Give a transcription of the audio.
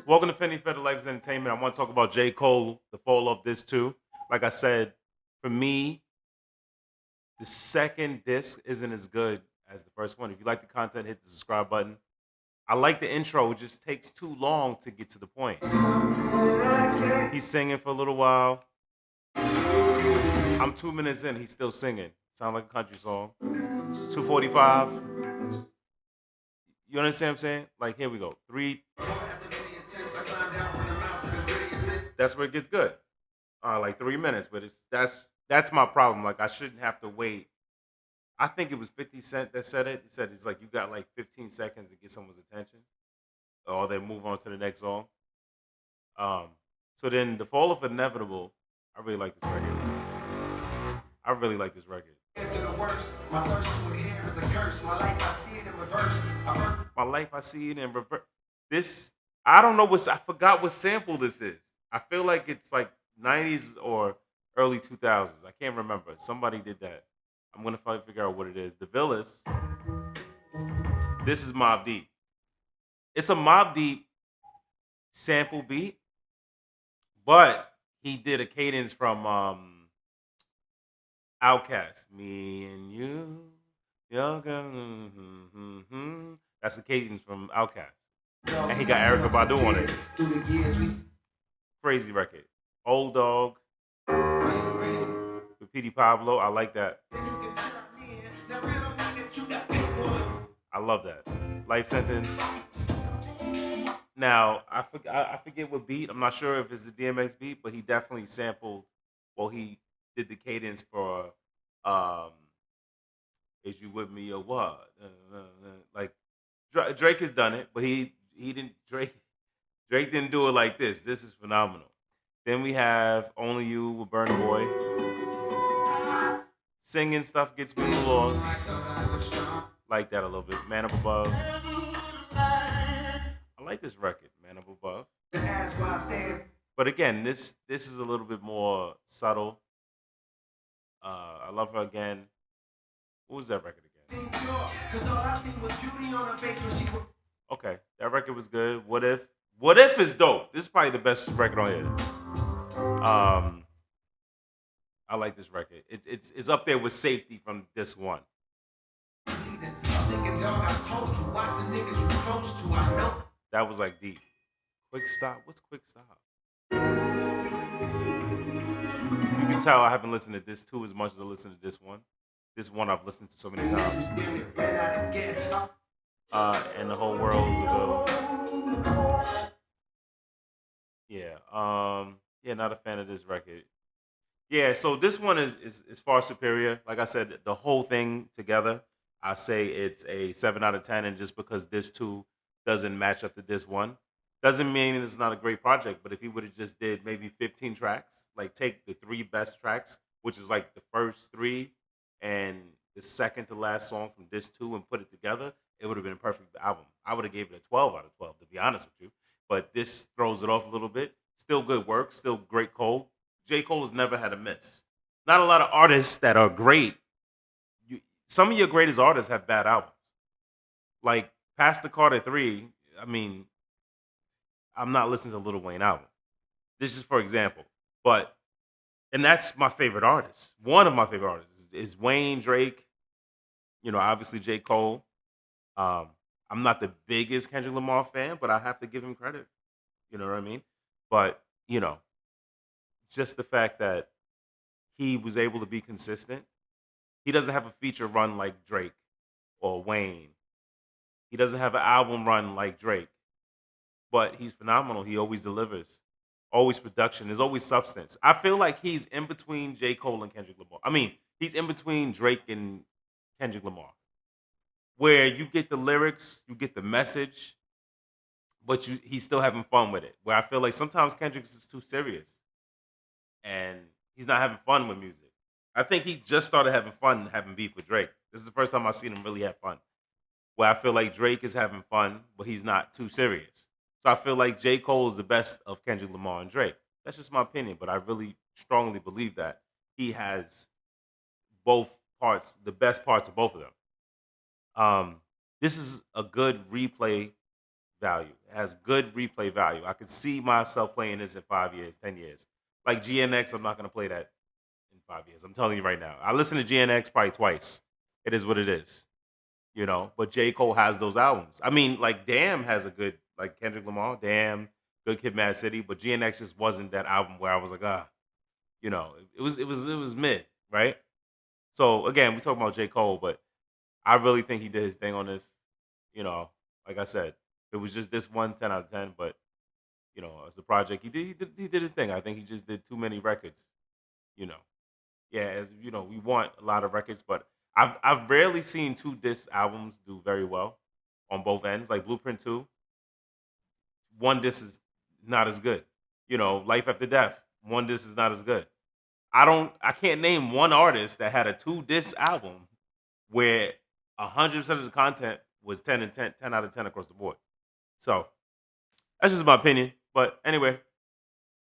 Welcome to Finny Federal Life's Entertainment. I want to talk about J. Cole, the fall of this too. Like I said, for me, the second disc isn't as good as the first one. If you like the content, hit the subscribe button. I like the intro, it just takes too long to get to the point. He's singing for a little while. I'm 2 minutes in, he's still singing. Sound like a country song. 2:45. You understand what I'm saying? Like, here we go. Three. That's where it gets good. Like 3 minutes, but that's my problem. Like I shouldn't have to wait. I think it was 50 Cent that said it. He said it's like you got like 15 seconds to get someone's attention, or they move on to the next song. Um, so then the fall of inevitable. I really like this record. I really like this record. My life, I see it in reverse. This, I don't know what, I forgot what sample this is. I feel like it's like 90s or early 2000s. I can't remember. Somebody did that. I'm going to figure out what it is. The Villas, this is Mobb Deep. It's a Mobb Deep sample beat, but he did a cadence from Outkast. Me and you, your girl. That's the cadence from Outkast. And he got Erica Badu on it. Crazy record. Old Dog with Petey Pablo. I like that. I love that. Life Sentence. Now, I forget what beat. I'm not sure if it's the DMX beat, but he definitely sampled, well, he did the cadence for um, Is You With Me or What? Like, Drake has done it, but he didn't, Drake didn't do it like this. This is phenomenal. Then we have Only You with Burna Boy. Singing stuff gets me lost. Like that a little bit. Man Up Above. I like this record, Man Up Above. But again, this is a little bit more subtle. I Love Her Again. What was that record again? Okay, that record was good. What If? What If is dope. This is probably the best record on here. I like this record. It's up there with Safety from this one. That was like deep. Quick Stop. What's Quick Stop? You can tell I haven't listened to this two as much as I listened to this one. This one I've listened to so many times. And the whole world's a yeah. Yeah, not a fan of this record. Yeah, so this one is far superior. Like I said, the whole thing together, I say it's a 7 out of 10. And just because this two doesn't match up to this one, doesn't mean it's not a great project. But if he would have just did maybe 15 tracks, like take the three best tracks, which is like the first three and the second to last song from this two, and put it together, it would have been a perfect album. I would have gave it a 12 out of 12, to be honest with you. But this throws it off a little bit. Still good work, still great Cole. J. Cole has never had a miss. Not a lot of artists that are great. Some of your greatest artists have bad albums. Like Past the Carter 3, I mean, I'm not listening to Lil Wayne album. This is for example. But, and that's my favorite artist. One of my favorite artists is Wayne, Drake, obviously J. Cole. I'm not the biggest Kendrick Lamar fan, but I have to give him credit. You know what I mean? But, just the fact that he was able to be consistent. He doesn't have a feature run like Drake or Wayne. He doesn't have an album run like Drake. But he's phenomenal. He always delivers. Always production. There's always substance. I feel like he's in between J. Cole and Kendrick Lamar. I mean, he's in between Drake and Kendrick Lamar. Where you get the lyrics, you get the message, but he's still having fun with it. Where I feel like sometimes Kendrick is too serious. And he's not having fun with music. I think he just started having fun having beef with Drake. This is the first time I've seen him really have fun. Where I feel like Drake is having fun, but he's not too serious. So I feel like J. Cole is the best of Kendrick Lamar and Drake. That's just my opinion, but I really strongly believe that he has both parts, the best parts of both of them. This is a good replay value. It has good replay value. I could see myself playing this in 5 years, 10 years. Like GNX, I'm not gonna play that in 5 years. I'm telling you right now. I listened to GNX probably twice. It is what it is, you know. But J. Cole has those albums. I mean, like Damn has a good, like Kendrick Lamar, Damn, Good Kid, Mad City. But GNX just wasn't that album where I was like, you know, it was mid, right? So again, we talking about J. Cole, but I really think he did his thing on this. You know, like I said, it was just this one 10 out of 10, but you know, as a project, he did his thing. I think he just did too many records. You know, yeah, as you know, we want a lot of records, but I've rarely seen two disc albums do very well on both ends. Like Blueprint 2, one disc is not as good. You know, Life After Death, one disc is not as good. I can't name one artist that had a two disc album where 100% of the content was 10 and 10, 10 out of 10 across the board. So that's just my opinion. But anyway,